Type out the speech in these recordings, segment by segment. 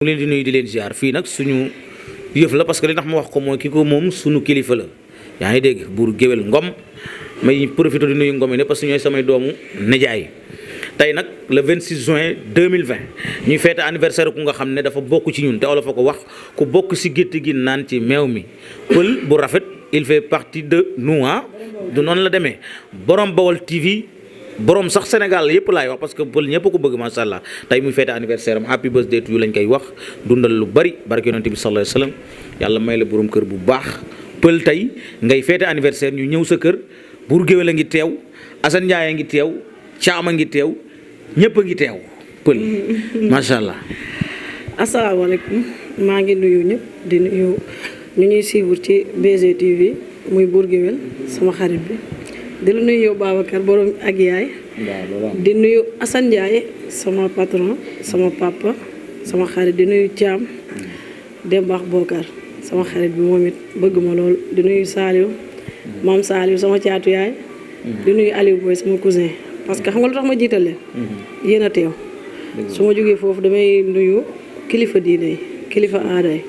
mu leen di nuyu di leen ziar fii nag suñu yëf la parce que li tax ma wax ko mooy ki ko moom suñu kilifa la yaa ngi dégg buur géwél Ngom may profité di nuyu Ngom yi ne parce que ñooy samay doomu nijaay tey nag le 26 juin 2020 ñuy feete anniversaire ku nga xam ne dafa bokk ci ñun te olof a ko wax ku bokk si gétt gi naan ci meew mi pël bu rafet il fait partie de nous du noonu la demee borom Bawol TV borom sax Sénégal yëpp laay wax parce que pël ñëpp ko bëgg macha allah tey muy feete anniversaire am happy birthday to you lañ koy wax dundal lu bari barke yonent bi sallallahu alayhi wasallam yàlla may la borom kër bu baax pël tey ngay feete anniversaire ñu ñëw sa kër buur géwél a ngi teew Assane Ndiaye a ngi teew Caam a ngi teew ñëpp a ngi teew pël macha allah. asalaamaaleykum maa ngi nuyu ñëpp di nuyu ñu ñuy suivre ci BG TV muy buur géwél sama xarit bi di la nuyu yow Babacar borom ak yaay di nuyu Assane Ndiaye sama patron sama papa sama xarit di nuyu Caam Dembax Bokar sama xarit bi moom it bëgg ma lool di nuyu Saliou maam Saliou sama caatu yaay di nuyu Aliou Boy sama cousin parce que xam nga lu tax ma jiital leen yéen a teew su ma jógee foofu damay nuyu kilifa diine yi kilifa aada yi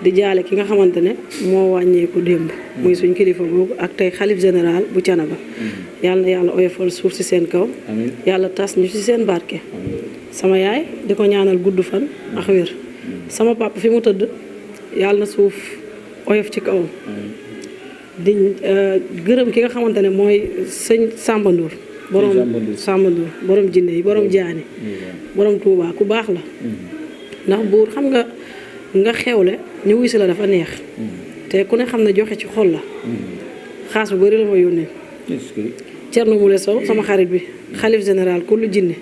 di jaale ki nga xamante ne moo wàññeeku démb muy suñ kilifa boobu ak tey xalif général bu Thiénaba yàlla na yàlla oyofal suuf si seen kaw yàlla tas ñu si seen barke sama yaay di ko ñaanal gudd fan ak wér sama papa fi mu tëdd yàlla na suuf oyof ci kawam di gërëm ki nga xamante ne mooy sëñ Samba Ndour borom Samba Ndour borom jinne yi borom jaani borom Touba ku baax la ndax buur xam nga xewle ñu wuy si la dafa neex te ku ne xam ne joxe ci xol la xaas bu bëri la ma yónnee Thierno Moule Sow sama xarit bi xalif général ku lu jinne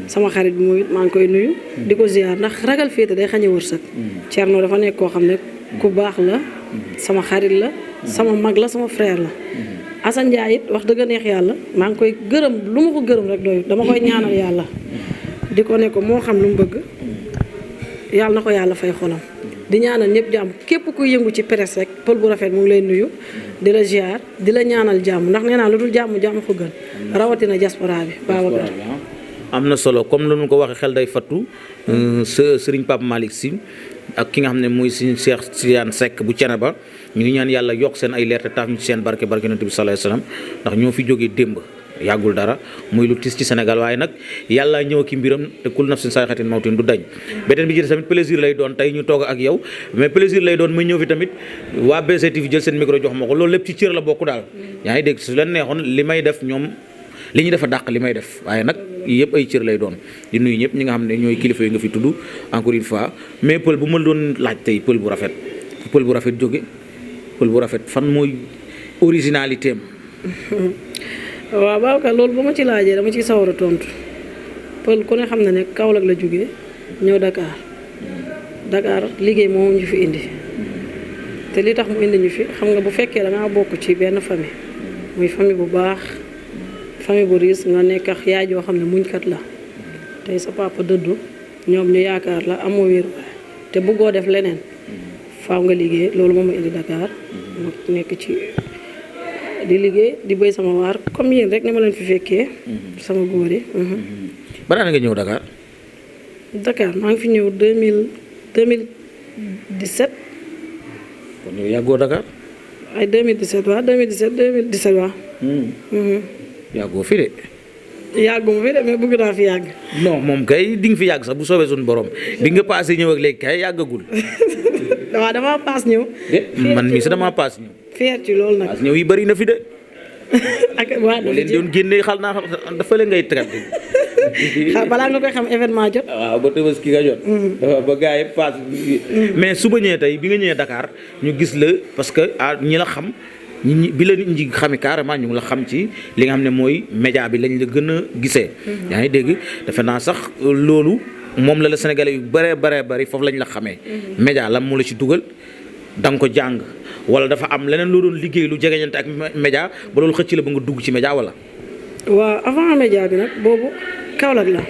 sama xarit bi moom it maa ngi koy nuyu di ko ziar ndax ragal féete day xañe wërsëg Thierno dafa nekk koo xam ne ku baax la sama xarit la sama mag la sama frère la Assane Ndiaye it wax dëgg neex yàlla maa ngi koy gërëm lu ma ko gërëm rek doy dama koy ñaanal yàlla di ko ne ko moo xam lu mu bëgg yàlla na ko yàlla fay xolam di ñaanal ñëpp jàmm képp kuy yëngu ci presse rek pël bu rafet mu ngi lay nuyu di la ziar di la ñaanal jàmm ndax nee naa lu dul jàmm ko gën rawatina diaspora bi Babacar am na solo comme lu ñu ko waxee xel day fattu Serigne Pape Malick Sy ak ki nga xam ne mooy Serigne Cheikh Tidiane Seck bu Thiénaba ñu ngi ñaan yàlla yokk seen ay leer te taaf ñu ci seen barke yonent bi sallallahu alayhi wasallam ndax ñoo fi jógee démb yàggul dara muy lu tis ci Sénégal waaye nag yàlla ñëw ki mbiram te kul nafsin saayxatin mawtin du dañ beneen bi ci tamit plaisir lay doon tey ñu toog ak yow mais plaisir lay doon ma ñëw fi tamit waa BCTV jël seen micro jox ma ko loolu lépp ci cër la bokk daal yaa ngi dégg su leen neexoon li may def ñoom li ñu defa dàq li may def waaye nag yëpp ay cër lay doon di nuyu ñëpp ñi nga xam ne ñooy kilifa yi nga fi tudd encore une fois mais pël bu ma doon laaj tey pël bu rafet jóge pël bu rafet fan mooy originalité am waaw Babacar loolu ba ma ci laajee dama ciy sawar a tontu pël ku ne xam na ne Kaolack la jógee ñëw Dakar liggéey moom ñu fi indi te li tax mu indi ñu fi xam nga bu fekkee da ngaa bokk ci benn famille muy famille bu baax famille bu riis nga nekk ak yaay joo xam ne muñkat la tey sa papa dëddu ñoom ñu yaakaar la amoo wér te bëggoo def leneen faaw nga liggéey loolu moom ma indi Dakar ma nekk ci di liggéey di béy sama waar comme yéen rek ni ma leen fi fekkee sama góor yi. balaa nga ñëw Dakar. Dakar maa ngi fi ñëw 2017. kon yow yàggoo Dakar. ay 2017 waaw 2017 waaw. yàggoo fi de. yàgguma fi de mais bëgg naa fi yàgg. non moom kay di nga fi yàgg sax bu soobee suñu borom bi nga paase ñëw ak léegi kay yàggagul. waaw damaa paas ñëw. man mii sax damaa paas ñëw. fier ci loolu nag. paas ñëw yi bëri na fi de. ak waa boo leen doon génne xal naa dafa la ngay traité. balaa nga koy xam événement jot. waaw ba Tabaski nga jot. ba gars yi paas. mais su ba ñëwee tey bi nga ñëwee Dakar ñu gis la parce que ñi la xam. bi la nit ñi xami carrément ñu ngi la xam ci li nga xam ne mooy média bi lañ la gën a gisee. yaa ngi dégg defe naa sax loolu moom la Sénégalais yu bari foofu lañ la xamee. média lan moo la ci dugal da nga ko jàng wala dafa am leneen loo doon liggéey lu jegeñante ak média ba loolu xëcc la ba nga dugg ci média wala. waaw avant média bi nag boobu Kaolack la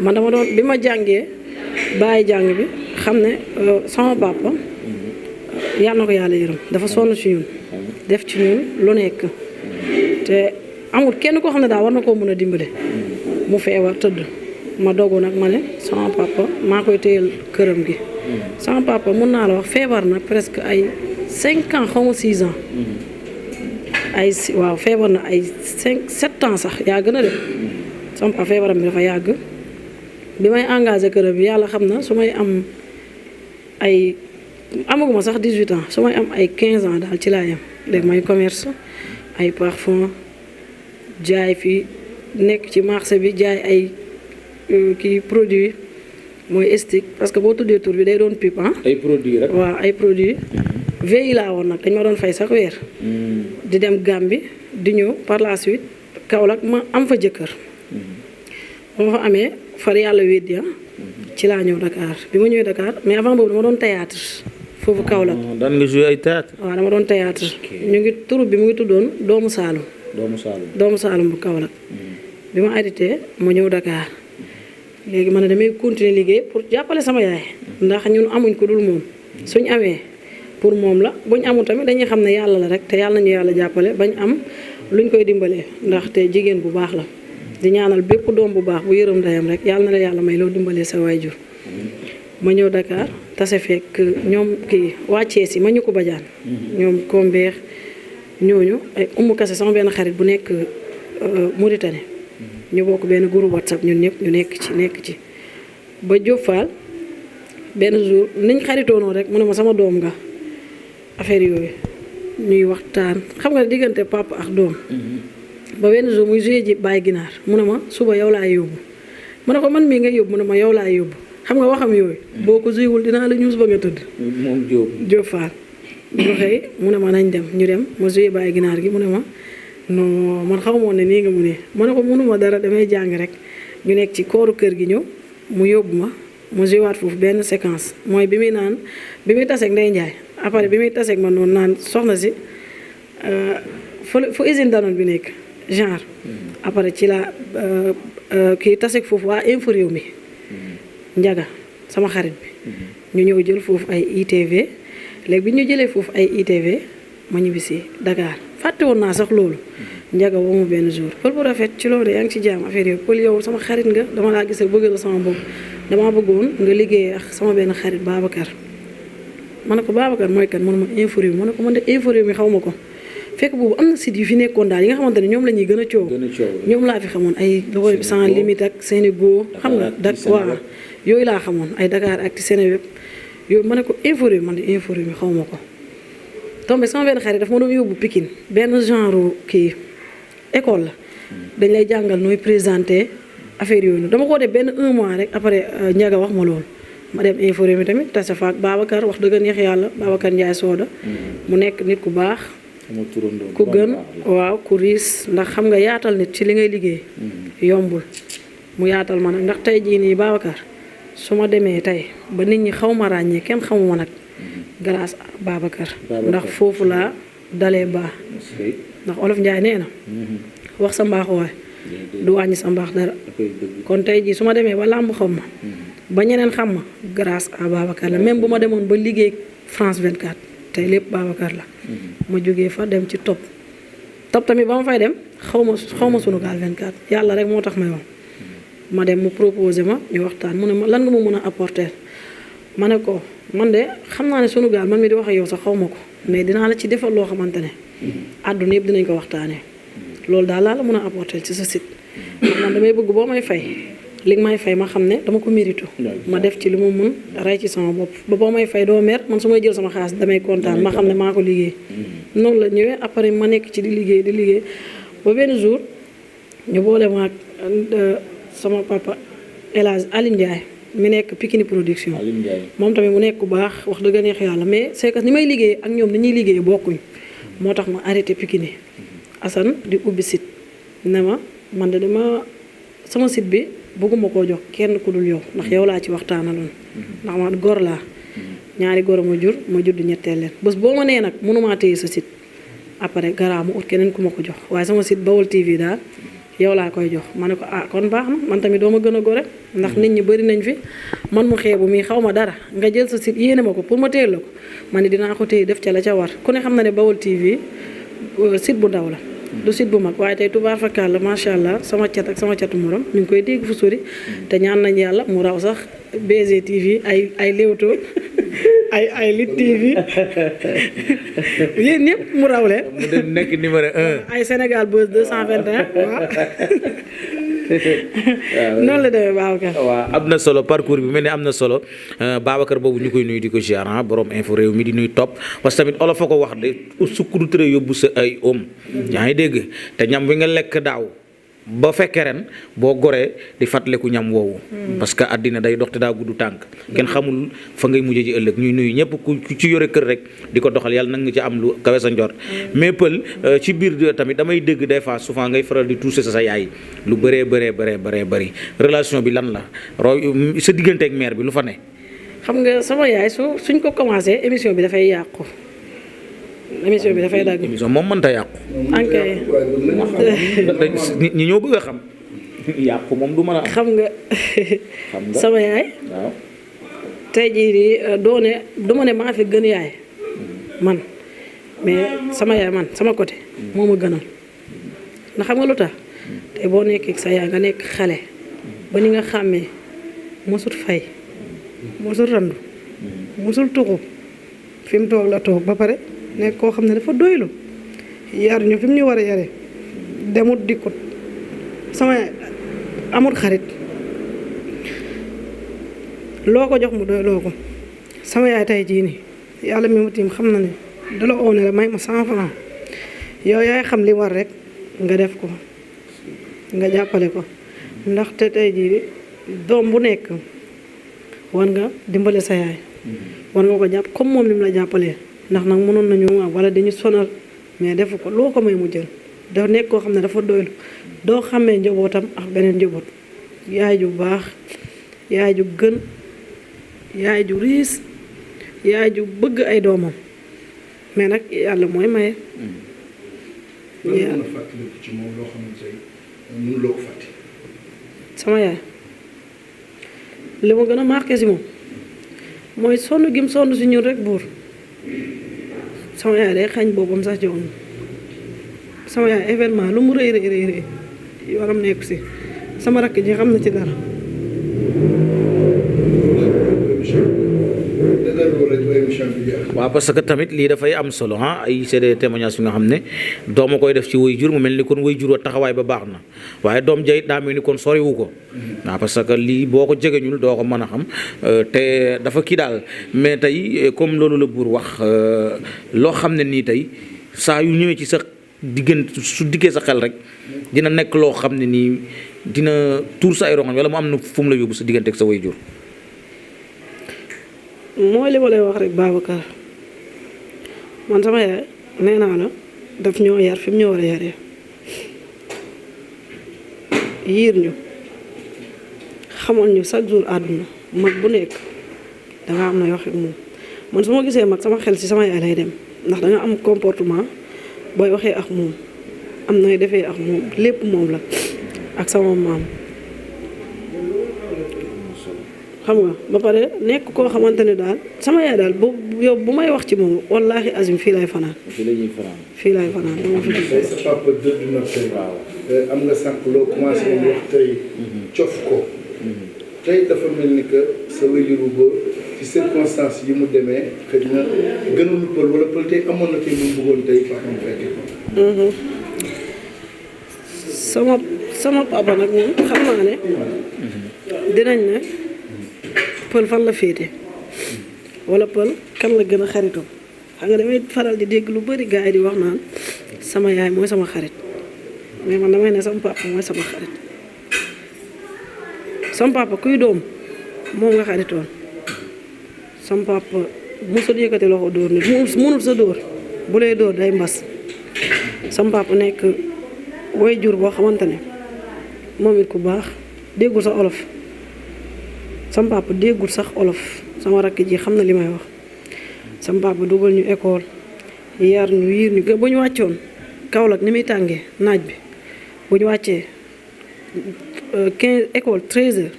man dama doon bi ma jàngee bàyyi jàng bi xam ne sama papa yàlla na ko yàlla yërëm dafa sonn ci ñun. def ci ñun lu nekk te amul kenn koo xam ne daal war na koo mën a dimbale mu feebar tëdd ma dogu nag ma ne sama papa maa koy téyel këram gi. sama papa mun naa la wax feebar na presque ay 5 ans xaw ma 6 ans. waaw feebar na ay 7 ans sax yàgg na de. sama papa feebaram bi dafa yàgg bi may engagé këram bi yàlla xam na su may am ay amaguma sax 18 ans su may am ay 15 ans daal ci laa yem léegi may commerce ay parfum jaay fi nekk ci marché bi jaay ay kii produit mooy estique parce que boo tuddee tur bi day doon pipe ay produits rek. waaw ay produits. veille laa woon nag dañ ma doon fay sax weer. di dem Gambie di ñëw par la suite Kaolack ma am fa jëkkër. ba ma fa amee far yàlla weddi ci laa ñëw Dakar bi ma ñëwee Dakar mais avant boobu dama doon théâtre foofu Kaolack. daan nga joué ay théâtre. waaw dama doon théâtre ñu ngi turu bi mu ngi tuddoon Doomu Saalum. Doomu Saalum bu Kaolack. bi ma arrêté ma ñëw Dakar léegi man ne damay continuer liggéey pour jàppale sama yaay ndax ñun amuñ ko dul moom suñ amee pour moom la buñ amul tamit dañuy xam ne yàlla la rek te yàlla nañu yàlla jàppale bañ am luñ koy dimbalee ndax te jigéen bu baax la di ñaanal bépp doom bu baax bu yërëm ndeyam rek yàlla na la yàlla may loo dimbalee sa waajur ma ñëw Dakar tase fekk ñoom kii wàccee si ma ñu ko bajaan ñoom kombeex ñooñu ay umu kase sama benn xarit bu nekk Mauritanie ñu bokk benn groupe WhatsApp ñun ñëpp ñu nekk ci ba Diop Fall benn jour niñ xaritoonoo rek mu ne ma sama doom nga affaire yooyu ñuy waxtaan xam nga diggante papa ak doom ba benn jour muy joué ji bàyyi ginaar mu ne ma suba yow laay yóbbu mu ne ko man mii nga yóbbu mu ne ma yow laay yóbbu xam nga waxam yooyu boo ko joué wul dinaa la ñuus ba nga tëdd moom Diop Fall ñu xëy mu ne ma nañ dem ñu dem ma joué bàyyi ginaar gi mu ne ma non man xaw ma woon ne nii nga mu ne ma ne ko mënuma dara damay jàng rek ñu nekk ci kooru kër gi ñëw mu yóbbu ma jouwaat foofu benn séquence mooy bi muy taseeg Ndeye Ndiaye après bi muy taseeg ma noonu naan soxna si fu usine Danone bi nekk genre après ci la kii taseeg foofu waa info réew mi njaga sama xarit bi ñu ñëw jël foofu ay ITV léegi bi ñu jëlee foofu ay ITV ma ñibbisi Dakar fàtte woon naa sax loolu njaga woo ma benn jour pël bu rafet ci loolu yaa ngi ci jaam affaire yooyu pël yow sama xarit nga dama laa gis rek bëgg la sama bopp damaa bëggoon nga liggéey ak sama benn xarit Babacar ma ne ko Babacar mooy kan man ma info réew mi ma ne ko man de info réew mi xaw ma ko fekk boobu am na site yu fi nekkoon daal yi nga xamante ne ñoom la ñuy gën a coow ñoom laa fi xamoon ay loxo sans limite ak Sénégo xam nga waaw yooyu laa xamoon ay Dakar ak Sénéweb yooyu ma ne ko info réew man de info réew mi xaw ma ko tombé sama benn xarit daf ma doon yóbbu Pikine benn genre kii école la dañ lay jàngal nooy présenté affaire yooyu dama ko def benn 1 mois rek après Ndiaga wax ma loolu ma dem info réew mi tamit tase fa ak Babacar wax dëgg neex yàlla Babacar Ndiaye Soda mu nekk nit ku baax ku gën waaw ku riis ndax xam nga yaatal nit ci li ngay liggéey yombul mu yaatal ma nag ndax tey jii nii Babacar su ma demee tey ba nit ñi xaw ma ràññee kenn xamuma nag grâce à Babacar ndax foofu laa dalee baax ndax olof Njaay nee na wax sa mbaaxuwaay du wàññi sa mbaax dara kon tey jii su ma demee ba làmb xam ma ba ñeneen xam ma grâce à Babacar la même bu ma demoon ba liggéey France 24 tey lépp Babacar la ma jógee fa dem ci top tamit ba ma fay dem xaw ma Sunugal 24 yàlla rek moo tax may wax ma dem mu proposé ma ñu waxtaan mu ne ma lan nga ma mën a apporter ma ne ko man de xam naa ne Sunugal man mi di wax ak yow sax xaw ma ko mais dinaa la ci defal loo xamante ne àdduna yëpp dinañ ko waxtaanee loolu daal laa la mën a apporter ci sa site man damay bëgg boo may fay li nga may fay ma xam ne dama ko mérito ma def ci li ma mun rey ci sama bopp ba boo may fay doo mer man su may jël sama xaalis damay kontaan ma xam ne maa ko liggéey noonu la ñëwee après ma nekk ci di liggéey ba benn jour ñu boole ma ak sama papa El Hadj Aline Ndiaye mi nekk Pikini production moom tamit mu nekk ku baax wax dëgg neex yàlla mais c'est que ni may liggéey ak ñoom ni ñuy liggéey bokkuñ moo tax ma arrêté Pikini Assane di ubbi site ne ma man de dama sama site bi bëgguma koo jox kenn ku dul yow ndax yow laa ci waxtaanaloon ndax ma góor laa ñaari góor ma jur di ñetteel leen bés boo ma nee nag mënumaa téye sa site après garaa mu ut keneen ku ma ko jox waaye sama site Baol TV daal yow laa koy jox ma ne ko kon baax na man tamit doo ma gën a gore ndax nit ñi bëri nañ fi man mu xeebu mii xaw ma dara nga jël sa site yéene ma ko pour ma téye la ko ma ne dinaa ko téye def ca la ca war ku ne xam na ne Baol TV site bu ndaw la du site bu mag waaye tey tubaar fakkaar la macha allah sama cat ak sama catu morom ñu ngi koy dégg fu sori te ñaan nañ yàlla mu raw sax BG TV ay Leewtoo ay Lutte TV yéen ñëpp mu raw leen. mu dem nekk numéro 1. ay Sénégal Buzz 221 waaw. noonu la demee Babacar. waaw am na solo parcours bi mel ni am na solo Babacar boobu ñu koy nuyu di ko ziar borom info réew mi di nuy topp parce que tamit olof a ko wax de sukk du tere yóbbu sa ay oom. yaa ngi dégg te ñam wi nga lekk daaw ba fekkee ren boo goree di fàttaliku ñam woowu. parce que àddina day dox te daa gudd tànk. kenn xamul fa ngay mujjee ji ëllëg ñuy nuyu ñëpp ku ci yore kër rek di ko doxal yàlla nag nga ci am lu kawe sa njort. mais pël ci biir tamit damay dégg des fois souvent ngay faral di toucher sa yaay lu bëree bëri relation bi lan la roy sa diggante ak mère bi lu fa ne. xam nga sama yaay suñ ko commencé émission bi dafay yàqu. émission bi dafay dagg. émission moom mënta yàqu. ankay ñi ñoo bëgg a xam. yàqu moom du mën a am. xam nga sama yaay. waaw. tey jii nii du ma ne maa fi gën yaay man mais sama yaay man sama côté moo ma gënal ndax xam nga lu tax tey boo nekkee sa yaay nga nekk xale ba ni nga xàmmee mosut fay mosut randu mosul tuxu fi mu toog la toog ba pare nekk koo xam ne dafa doylu yar ñu fi mu ñu war a yare demut dikkut sama yaay amul xarit loo ko jox mu doy loo ko sama yaay tey jii nii yàlla mi mu tiim xam na ne dala oo ne la may ma 100 francs yow yaay xam li war rek nga def ko nga jàppale ko ndaxte tey jii doom bu nekk war nga dimbale sa yaay war nga ko jàpp comme moom ni mu la jàppalee ndax nag mënoon nañu wala dañu sonal mais defu ko loo ko may mu jël dafa nekk koo xam ne dafa doylu doo xamee njabootam ak beneen njaboot yaay ju baax yaay ju gën yaay ju riis yaay ju bëgg ay doomam mais nag yàlla mooy maye. lan la fàttaliku ci moom loo xamante ne mënuloo ko fàtte. sama yaay li ma gën a marqué si moom mooy sonn gim sonn si ñun rek buur sama yaay day xañ boppam sax ci woon sama yaay événement lu mu rëy yoonam nekku si sama rakk ji xam na ci dara. waaw parce que tamit lii dafay am solo ay c'est des témoignages yu nga xam ne dooma koy def ci waajur mu mel ni kon waajur wa taxawaay ba baax na waaye doom jay daa mel ni kon soriwu ko waaw parce que lii boo ko jegeñul doo ko mën a xam te dafa kii daal mais tey comme loolu la buur wax loo xam ne nii tey saa yu ñëwee ci sa diggante su dikkee sa xel rek dina nekk loo xam ne nii dina tuur sa ay rongoñ wala mu am na fu mu la yóbbu sa diggante ak sa waajur. mooy li ma lay wax rek Babacar man sama yaay nee naa la daf ñoo yar fi mu ñoo war a yaree yiir ñu xamoon ñu chaque jour àdduna mag bu nekk danga am na yoo xam moom man su ma gisee mag sama xel ci sama yaay lay dem ndax danga am comportement booy waxee ak moom am nooy defee ak moom lépp moom la ak sama maam xam nga ba pare nekk koo xamante ne daal sama yaay daal bu may wax ci moom wallaahi azim fii lay fanaan. fii lay fanaan dama fi. tey sa papa dëdd na tey. am nga sànq loo commencé wax tey. cof ko. tey dafa mel ni que sa wéyuru ba ci circonstance yi mu demee xëy na gënul pël wala pël tey amoon na tey lu mu bëggoon tey papa mu fekkee ko. sama papa nag moom xam naa ne dinañ ne. pël fan la féete wala pël kan la gën a xaritoo xam nga damay faral di dégg lu bari gars yi di wax naan sama yaay mooy sama xarit mais man damay ne sama papa mooy sama xarit sama papa kuy doom moom nga xaritoon sama papa musul yëkkati loxo dóor nit munul sa dóor bu lay dóor day mbas sama papa nekk way jur boo xamante ne moom it ku baax déggul sa olof sama papa déggul sax olof sama rakk ji xam na li may wax sama papa dugal ñu école yar ñu yiir ñu bu ñu wàccoon Kaolack ni muy tàngee naaj bi bu ñu wàccee 15 école 13 heures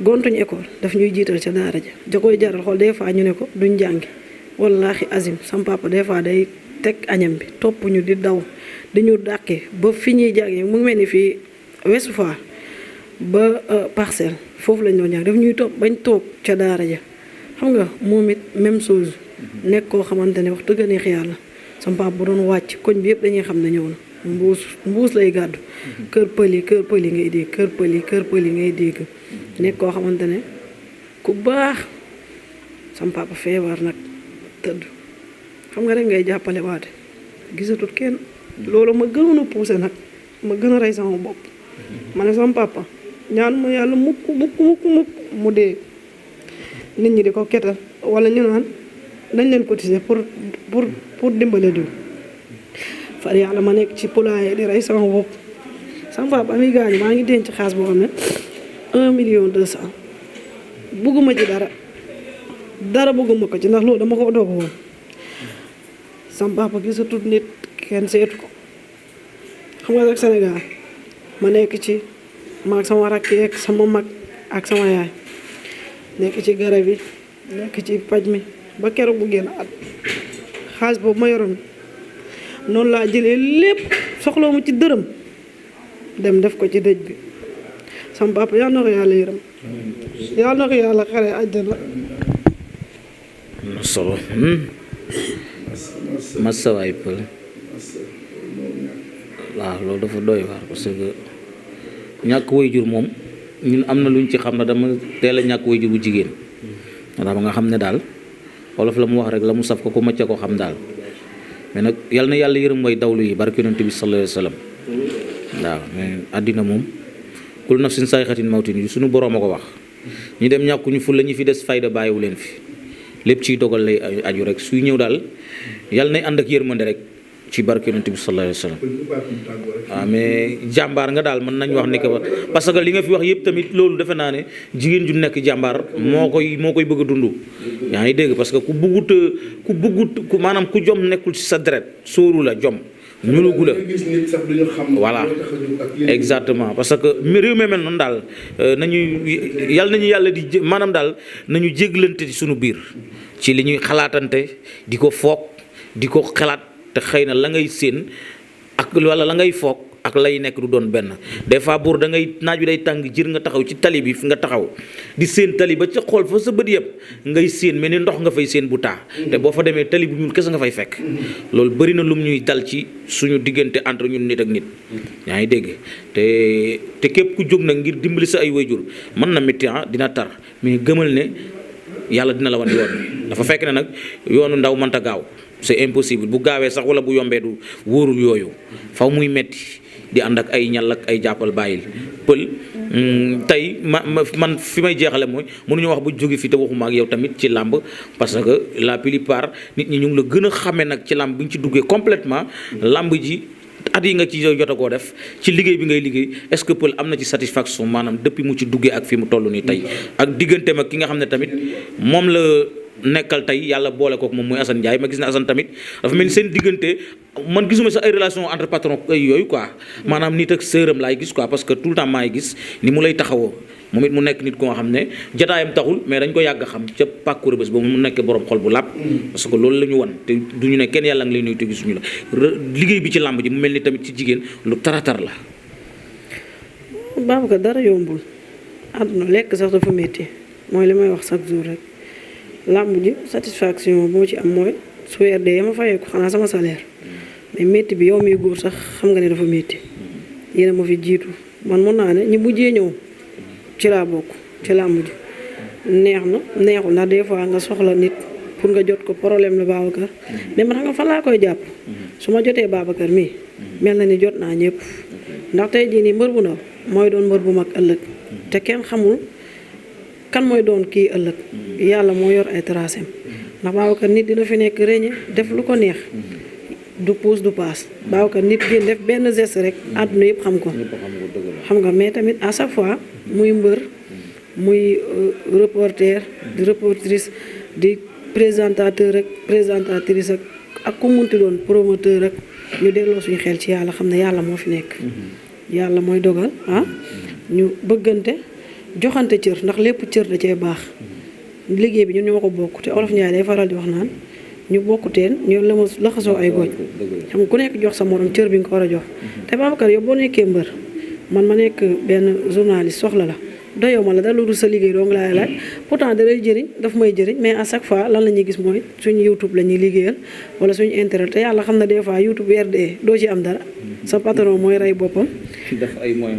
gontuñu école daf ñuy jiital ca daara ja da koy jaral xool des fois ñu ne ko duñ jàngi wallaahi azim sama papa des fois day teg añam bi topp ñu di daw di ñu dàqe ba fi ñuy jàngee mu ngi mel ni fii Ouest Foire ba Parcelles foofu lañ doon jàng daf ñuy topp bañ toog ca daara ja xam nga moom it même chose nekk koo xamante ne wax dëgg neex yàlla sama papa bu doon wàcc koñ bi yëpp dañuy xam ne ñëw na mbuus lay gàddu kër pël yi ngay dégg kër pël yi ngay dégg nekk koo xamante ne ku baax sama papa feebar nag tëdd xam nga rek ngay jàppale waate gisatut kenn loolu ma gënoon a poussé nag ma gën a rey sama bopp ma ne sama papa ñaan ma yàlla mukk mu dee nit ñi di ko ketal wala ñu naan dañ leen cotiser pour dimbale diw far yàlla ma nekk ci poulailler di rey sama bopp sama papa ami gaañu maa ngi denc xaas boo xam ne 1,2 million bugguma ci dara bugguma ko ci ndax loolu dama ko doog woon sama papa gisatut nit kenn seetu ko xam nga rek Sénégal ma nekk ci maag sama rakk yeeg sama mag ak sama yaay nekk ci garab yi nekk ci paj mi ba keroog bu génn at xaalis boobu ma yoroon noonu laa jëlee lépp soxloo mu ci dërëm dem def ko ci dëj bi sama papa yal na ko yàlla yërëm yal na ko yàlla xare àjjana. na solo masawaay pël waaw loolu dafa doy waar parce que ñàkk waajur moom ñun am na luñ ci xam ne dama teel a ñàkk waajur bu jigéen ndax ba nga xam ne daal wolof la mu wax rek la mu saf ko macca ko xam daal mais nag yal na yàlla yërëm mooy dawlu yi barke yonent bi sallallahu alayhi wa sallam waaw mais àddina moom kul nafsin saayxatin mawtin yi suñu boroom a ko wax ñu dem ñàkkuñu fu la ñu fi des fayda bàyyiwu leen fi lépp ciy dogal lay aju rek suy ñëw daal yàlla nay ànd ak yërmande rek ci barke yonent bi sallallahu alayhi wa sallam waaw mais jàmbaar nga daal mën nañ wax ne que parce que li nga fi wax yëpp tamit loolu defe naa ne jigéen ju nekk jàmbaar moo koy bëgg a dund yaa ngi dégg parce que ku bëggut ku maanaam ku jom nekkul ci sa deret sóoru la jom ñulugu la voilà exactement parce que réew mi mel noonu daal nañu yàlla di maanaam daal nañu jéglante ci sunu biir ci li ñuy xalaatante di ko foog di ko xalaat te xëy na la ngay séen ak wala la ngay foog ak lay nekk du doon benn des fois buur da ngay naaj bi day tàng jër nga taxaw ci tali bi fi nga taxaw di séen tali ba ca xool fa sa bët yëpp ngay séen mel ni ndox nga fay séen bu taa te boo fa demee tali bu ñuul kese nga fay fekk loolu bëri na lum ñuy dal ci suñu diggante entre ñun nit ak nit yaa ngi dégg te képp ku jóg nag ngir dimbali sa ay wayjur mën na métti dina tar mais gëmal ne yàlla dina la wan yoon dafa fekk ne nag yoonu ndaw mënta gaaw c'est impossible bu gaawee sax wala bu yombee du wóorul yooyu faw muy metti di ànd ak ay ñal ak ay jàppal bàyyil pël tey man fi may jeexale mooy mënuñu wax bu jóge fi te waxuma ak yow tamit ci làmb parce que la plupart nit ñi ñu ngi la gën a xamee nag ci làmb bi ñu ci duggee complètement làmb ji at yi nga ci jot a koo def ci liggéey bi ngay liggéey est-ce que pël am na ci satisfaction maanaam depuis mu ci duggee ak fi mu toll nii tey ak digganteem ak ki nga xam ne tamit moom la nekkal tey yàlla boole kook moom mooy Assane Ndiaye ma gis ne Assane tamit dafa mel ni seen diggante man gisuma sax ay relation entre patron ay yooyu quoi maanaam nit ak sëram laay gis quoi parce que tout le temps maay gis ni mu lay taxawoo moom it mu nekk nit ko nga xam ne jotaayam taxul mais dañ ko yàgg xam ca pàkku Rebeuss ba mu nekk borom xol bu làpp parce que loolu la ñu wan te du ñu ne kenn yàlla ngi lay nuyu te gisuñu la liggéey bi ci làmb ji mu mel ni tamit ci jigéen lu taratar la. Babacar dara yombul àdduna lekk sax dafa métti mooy li may wax chaque jour rek làmb ji satisfaction boo ci am mooy su weer dee ma fayee ko xanaa sama salaire mais métti bi yow miy góor sax xam nga ne dafa métti yéen a ma fi jiitu man mën naa ne ñi mujjee ñëw ci laa bokk ci làmb ji neex na neexul ndax des fois nga soxla nit pour nga jot ko problème la Babacar mais man xam nga fan laa koy jàpp su ma jotee Babacar mii mel na ni jot naa ñëpp ndax tey jii nii mbër bu ndaw mooy doon mbër bu mag ëllëg te kenn xamul kan mooy doon kii ëllëg yàlla moo yor ay tracé ndax Babacar nit dina fi nekk reñe def lu ko neex du puus du paas Babacar nit génn def benn geste rek àdduna yëpp xam ko xam nga mais tamit à chaque fois muy mbër muy reporter di reportrice di présentateur rek présentatrice ak ku munti doon promoteur rek ñu delloo suñu xel ci yàlla xam ne yàlla moo fi nekk yàlla mooy dogal ñu bëggante joxante cër ndax lépp cër da cee baax liggéey bi ñun ñoo ko bokk te olof Njaay day faral di wax naan ñu bokk teen ñu laxasoo ay góoj xam nga ku nekk jox sa morom cër bi nga ko war a jox te Babacar yow boo nekkee mbër man ma nekk benn journaliste soxla la doyoo ma la dara lu dul sa liggéey doo nga laay laaj pourtant da lay jëriñ daf may jëriñ mais à chaque fois lan la ñuy gis mooy suñu YouTube la ñuy liggéeyal wala suñu internet te yàlla xam na des fois YouTube RDE doo ci am dara sa patron mooy rey boppam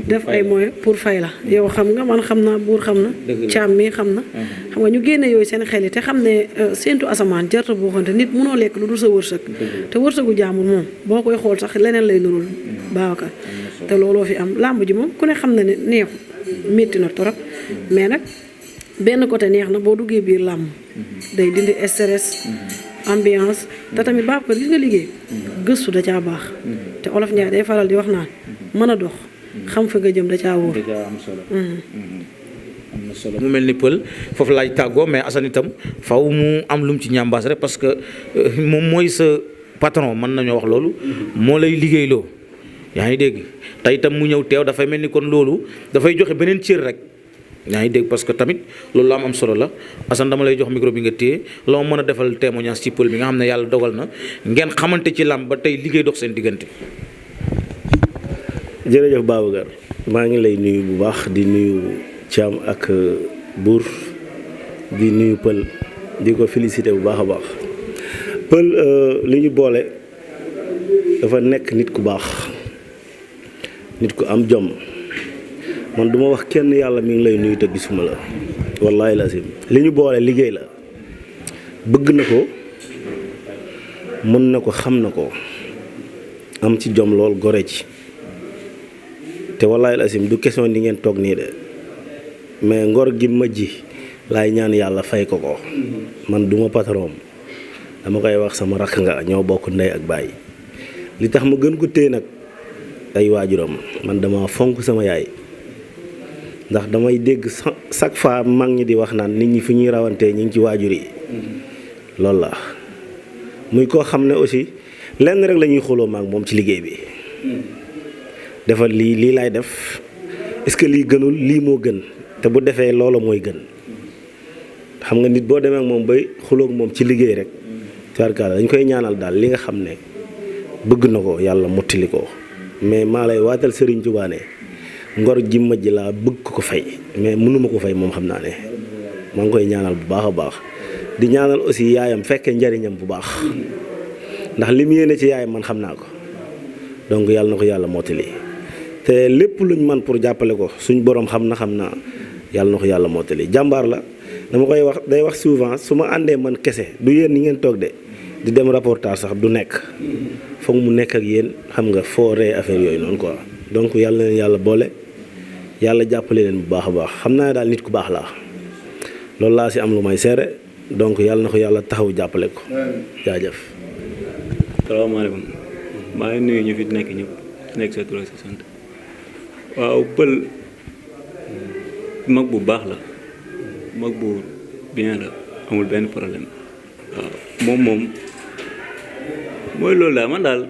def ay moyens pour fay la yow xam nga man xam naa buur xam na caam mi xam na xam nga ñu génne yooyu seen xel yi te xam ne séentu asamaan jarta boo xamante nit mënoo lekk lu dul sa wërsëg te wërsëgu jaamul moom boo koy xool sax leneen lay nurul Babacar te looloo fi am làmb ji moom ku ne xam na ne neexu métti na torop mais nag benn côté neex na boo duggee biir làmb day dindi stress ambiance te tamit Babacar gis nga liggéey gëstu da caa baax te Olof Njaay day faral di wax naan mën a dox xam fa nga jëm da caa wóor am na solo mu mel ni pël foofu laaj tàggoo mais Assane itam faw mu am lu mu ci ñambaas rek parce que moom mooy sa patron mën nañoo wax loolu moo lay liggéeyloo yaa ngi dégg te itam mu ñëw teew dafay mel ni kon loolu dafay joxe beneen cër rek yaa ngi dégg parce que tamit loolu la am solo la Assane dama lay jox micro bi nga téye loo mën a defal témoignage ci pël bi nga xam ne yàlla dogal na ngeen xamante ci làmb ba tey liggéey dox seen diggante. jërëjëf Babacar maa ngi lay nuyu bu baax di nuyu Thiam ak Bour di nuyu pël di ko félicité bu baax a baax pël li ñu boole dafa nekk nit ku baax nit ku am jom man duma wax kenn yàlla mi ngi lay nuyu te gisuma la wallaahi lazim li ñu boole liggéey la bëgg na ko mën na ko xam na ko am ci jom lool gore ci te wallaahi lazim du question di ngeen toog nii de mais ngor gi ma ji laay ñaan yàlla fay ko ko man duma patron dama koy wax sama rakk nga ñoo bokk ndey ak baay li tax ma gën ko téye nag ay waajuram man dama fonk sama yaay ndax damay dégg chaque fois mag ñi di wax naan nit ñi fi ñuy rawantee ñu ngi ci waajur yi loolu la muy koo xam ne aussi lenn rek la ñuy xuloo maak moom ci liggéey bi defal lii laay def est-ce que lii gënul lii moo gën te bu defee loolu mooy gën xam nga nit boo demee ak moom bay xuloog moom ci liggéey rek tubaarkalla dañ koy ñaanal daal li nga xam ne bëgg na ko yàlla mottali ko mais maa lay waatal Serigne Touba ne ngor jimma ji laa bëgg ko fay mais mënuma ko fay moom xam naa ne maa ngi koy ñaanal bu baax a baax di ñaanal aussi yaayam fekkee njariñam bu baax ndax li mu yéene ci yaayam man xam naa ko donc yàlla na ko yàlla mottali te lépp luñ man pour jàppale ko suñ borom xam naa yàlla na ko yàlla mottali jàmbaar la dama koy wax day wax souvent su ma àndee man kese du yéen ni ngeen toog de di dem reportage sax du nekk foog mu nekk ak yéen xam nga fooree affaire yooyu noonu quoi donc yàlla na leen yàlla boole yàlla jàppale leen bu baax a baax xam naa daal nit ku baax la loolu laa si am lu may seere donc yàlla na ko yàlla taxaw jàppale ko jaajëf. salaamaaleykum maa ngi nuyu ñu fi nekk ñëpp nekk sa tur ak sa sant waaw pël mag bu baax la mag bu bien la amul benn problème waaw moom mooy loolu daal man daal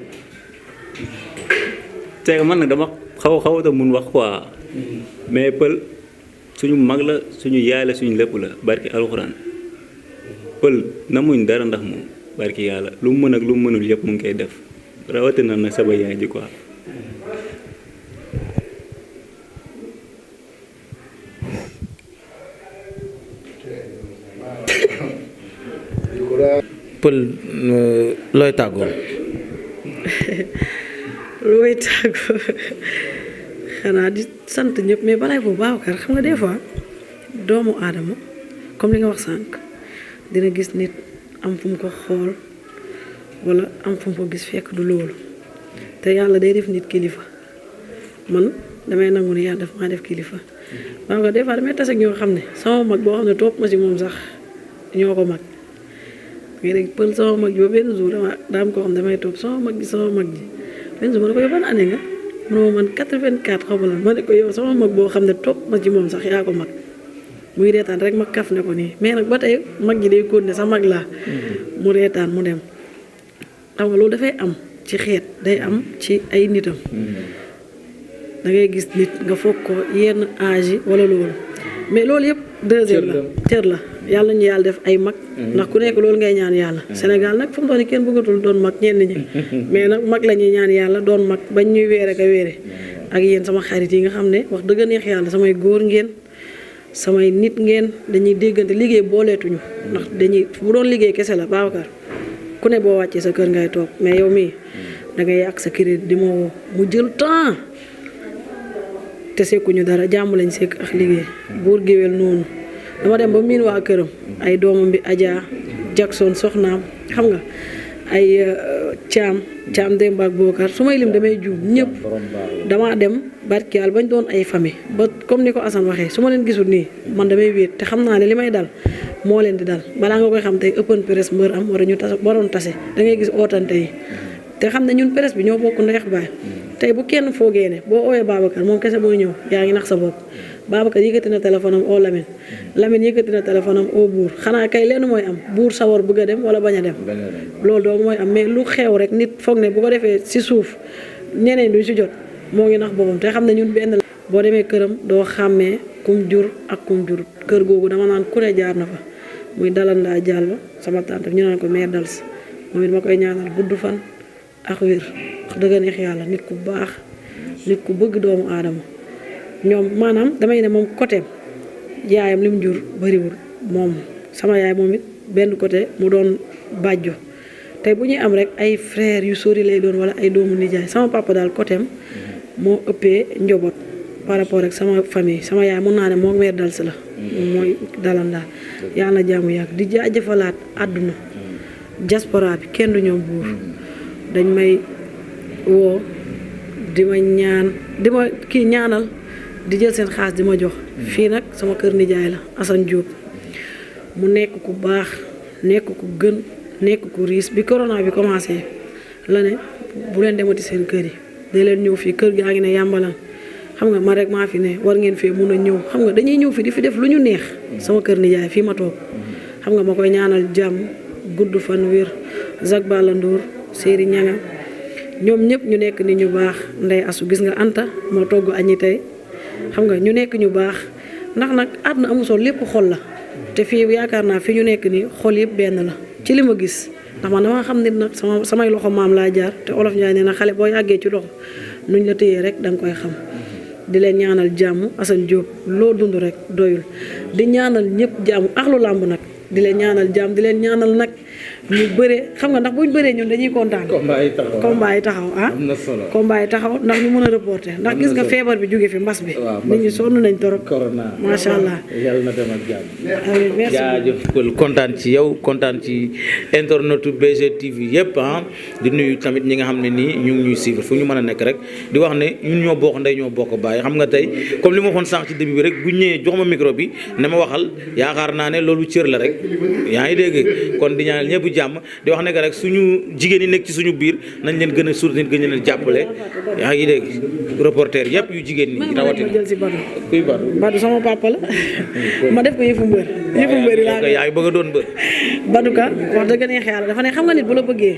c'est man nag dama xawata mun wax quoi mais pël suñu mag la suñu yaay la suñu lépp la barki alxuraan pël namuñ dara ndax moom barki yàlla lu mu mën ak lu mu mënul yëpp mu ngi koy def rawatina nag sama yaay ji quoi. pël looy tàggoo. looy tàggoo xanaa di sant ñëpp mais balay boobu Babacar xam nga des fois doomu aadama comme li nga wax sànq dina gis nit am fu mu ko xool wala am fu mu ko gis fekk du loolu te yàlla day def nit kilifa man damay nangu ne yàlla daf maa def kilifa Babacar des fois damay tase ak ñoo xam ne sama mag boo xam ne topp ma si moom sax ñoo ko mag. mais nag pël sama mag ji ba benn jour daa am koo xam damay topp sama mag ji benn jour ma ne ko yow ban année nga mu ne ma man 84 xaw ma la ma ne ko yow sama mag boo xam ne topp ma ci moom sax yaa ko mag muy reetaan rek ma kaf ne ko nii mais nag ba tey mag ji day continuer sa mag laa mu reetaan mu dem xam nga loolu dafay am ci xeet day am ci ay nitam da ngay gis nit nga foog ko yenn âge yi wala loolu mais loolu yëpp deuxième la cër la yàlla ñu yàlla def ay mag ndax ku nekk loolu ngay ñaan yàlla Sénégal nag fu mu doon kenn bëggatul doon mag ñenn ñi mais nag mag la ñuy ñaan yàlla doon mag bañ ñuy weere ka weere ak yéen sama xarit yi nga xam ne wax dëgg neex yàlla samay góor ngeen samay nit ngeen dañuy déggante liggéey booleetuñu ndax dañuy bu doon liggéey kese la Babacar ku ne boo wàccee sa kër ngay toog mais yow mii da ngay yàq sa crédit di ma woo mu jël temps te sekkuñu dara jàmm lañ sekk ak liggéey buur géwél noonu dama dem ba miin waa këram ay doomam bi Adja Jackson soxnaam xam nga ay caam Demba ak Bokar su may lim damay juum ñëpp damaa dem barkial bañ doon ay famille ba comme ni ko Assane waxee su ma leen gisul nii man damay wéet te xam naa ne li may dal moo leen di dal balaa nga koy xam tey open press mbër am war ñu waroon tase da ngay gis ootante yi te xam ne ñun presse bi ñoo bokk ndeex baay tey bu kenn foogee ne boo oowee Babacar moom kese mooy ñëw yaa ngi nax sa bopp Babacar yëkkati na téléphone am oo Lamine yëkkati na téléphone am oo Buur xanaa kay lenn mooy am Buur sawar bëgg a dem wala bañ a dem loolu doo mooy am mais lu xew rek nit foog ne bu ko defee si suuf ñeneen duñ si jot moo ngi nax boppam te xam ne ñun benn la boo demee këram doo xàmmee kum jur ak kum jur kër googu dama naan ku ne jaar na fa muy dalandaa Diallo sama tante ñu naan ko mère Dals moom it ma koy ñaanal gudd fan ak wér wax dëgg neex yàlla nit ku baax nit ku bëgg doomu aadama ñoom maanaam damay ne moom côté yaayam li mu jur bariwul moom sama yaay moom it benn côté mu doon bàjjo tey bu ñuy am rek ay frères yu sori lay doon wala ay doomu nijaay sama papa daal côté am moo ëppee njaboot par rapport ak sama famille sama yaay mun naa ne moo meer dal si la mooy dalandaa yàlla na jàmm yàgg di jaajëfalaat àdduna diaspora bi kenn du ñoom Buur dañ may woo di ma ñaan di ma kii ñaanal di jël seen xaas di ma jox fii nag sama kër nijaay la Assane Diop mu nekk ku baax nekk ku gën nekk ku riis bi corona bi commencé la ne bu leen demati seen kër yi day leen ñëw fii kër gaa ngi ne yàmbalan xam nga man rek maa fi ne war ngeen fee mun a ñëw xam nga dañuy ñëw fi di fi def lu ñu neex sama kër nijaay fii ma toog xam nga ma koy ñaanal jàmm gudd fan wér Zak Balandour Séeri Ñanga ñoom ñëpp ñu nekk ni ñu baax Ndey Asu gis nga Anta moo togg añi tey xam nga ñu nekk ñu baax ndax nag àdduna amu solo lépp xol la te fii yaakaar naa fi ñu nekk nii xol yëpp benn la ci li ma gis ndax man dama xam nit nag samay loxo maam laa jaar te olof Njaay nee na xale boo yàggee ci loxo nuñ la téyee rek da nga koy xam di leen ñaanal jàmm Assane Diop loo dund rek doyul di ñaanal ñëpp jàmm ak lu làmb nag di leen ñaanal jàmm di leen ñaanal nag ñu bëree xam nga ndax buñ bëree ñun dañuy kontaan. combat yi taxaw ah. am na solo combat yi taxaw ndax ñu mën a reporter ndax gis nga feebar bi jóge fi mbas bi. nit ñi sonn nañ torop. corona macha allah. yàlla na dem ak jàmm. amiin merci jaajëf Pël kontaan ci yow kontaan ci internetu BG TV yëpp ah di nuyu tamit ñi nga xam ne nii ñu ngi ñuy suivre fu ñu mën a nekk rek di wax ne ñun ñoo bokk ndey ñoo bokk baay xam nga tey comme li ma waxoon sànq ci début bi rek bu ñëwee jox ma micro bi ne ma waxal yaakaar naa ne loolu cër la rek yaa ngi dégg kon di ñaanal ñëpp jàmm di wax ne que rek suñu jigéen yi nekk ci suñu biir nañ leen gën a soutenir gën leen jàppale yaa ngi dégg reporter yëpp yu jigéen ñi rawatina ma jël si Badou kuy Badou sama papa la ma def ko yëfu mbër yi laa yaa ngi bëgg a doon mbër Badou ka wax dëgg neex yàlla dafa ne xam nga nit bu la bëggee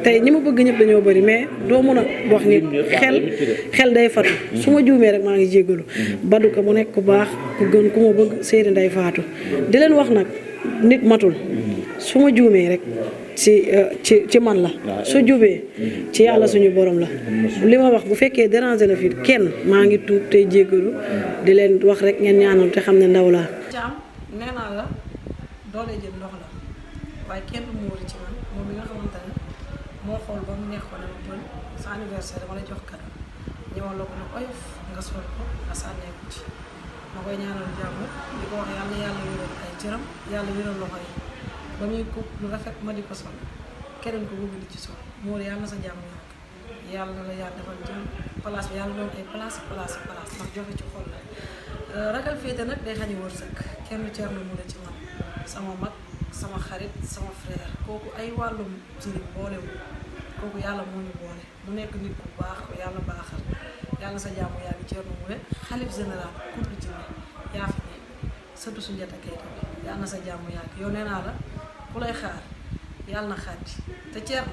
tey ñi ma bëgg ñëpp dañoo bëri mais doo mën a wax nit xel day fatu su ma juumee rek maa ngi jéggalu Badou ka mu nekk ku baax ku gën ku ma bëgg séeri nday faatu di leen wax nag nit matul su ma juumee rek ci man la su jubee ci yàlla suñu borom la li ma wax bu fekkee déranger na fi kenn maa ngi tuub tey jéggalu di leen wax rek ngeen ñaanal te xam ne ndaw laa caam nee naa la doole jël ndox la waaye kenn du muuri ci man moom mi nga xamante ne moo xool ba mu neex ko ne ma Pël sa anniversaire dama la jox kado ñëwal la ko ne oyof nga sol ko nga sànneeku ci ma koy ñaanal jàmm di ko wax yàlla wéral ay cëram yàlla wéral loxo yi ba muy ko lu rafet ma di ko sol keneen ko bëgg di ci sol moo yàlla na sa jàmm yàlla na la yàlla defal jàmm place bi yàlla doon ay place ndax joxe ci xol la ragal féete nag day xañi wërsëg kenn cer na mu la ci man sama mag sama xarit sama frère kooku ay wàllum sëriñ boolewu kooku yàlla moo ñu boole mu nekk nit ku baax ko yàlla baaxal yàlla sa jàmm yàlla cer na mu ne xalif général couple ci ne yaa fi ne sëtu su njëtt ak yàlla na sa jàmm yàgg yow nee naa la ku lay xaar yàlla na xaati te ceer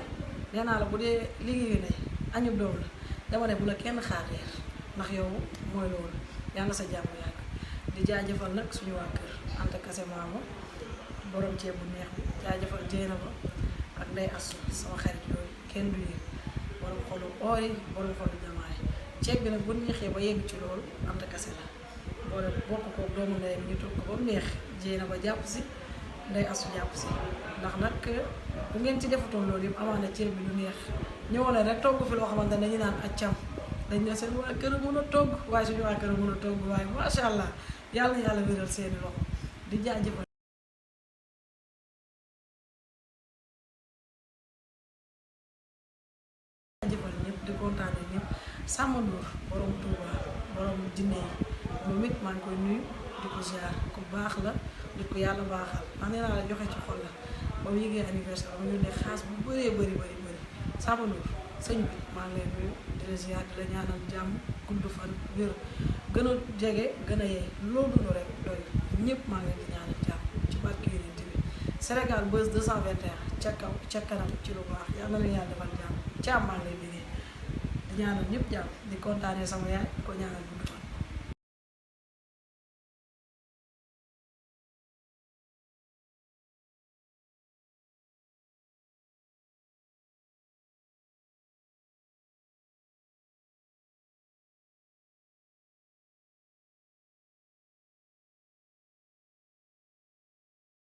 nee naa la bu dee liggéeyu ne añub doom la dama ne bu la kenn xaar reer ndax yow mooy loolu yàlla na sa jàmm yàgg di jaajëfal nag suñu waa kër Anta Kase Maamo borom ceeb bu neex bi jaajëfal jéena ba ak ndey asu sama xarit yooyu kenn du yéen borom xolu oor yi borom xolu jamaay ceeb bi nag bu neexee ba yegg ci loolu Anta Kase la boole bokk ko doomu ndeyam ñu toog ko ba mu neex jéena ba jàpp si ndey asu jàpp si ndax nag bu ngeen ci defutoon loolu yëpp amaana ceeb bi du neex ñëwoon na rek togg fi loo xamante ne dañu naan accam dañ ne seen waa kër a mën a togg waaye suñu waa kër a mën a togg waaye macha allah yàlla na yàlla wéral seeni loxo di jaajëfal ñëpp di kontaane ñëpp Samba Ndour borom Touba borom jinne yi moom it maa ngi koy nuyu di ko ziar ku baax la di ko yàlla baaxal ndax nee naa la joxe ci xol la ba mu yëgee anniversaire ba mu yónnee xaas bu bëree bëri Samba Ndour sëñ bi maa ngi lay nuyu di la ziar di la ñaanal jàmm gudd fan wér gën a jege gën a yey loo dund rek doy ñëpp maa ngi leen di ñaanal jàmm ci barke Yonent bi Sénégal Buzz 221 ca kaw ca kanam ci lu baax yal na leen yàlla defal jàmm caam maa ngi lay liggéey di ñaanal ñëpp jàmm di kontaanee sama yaay di ko ñaanal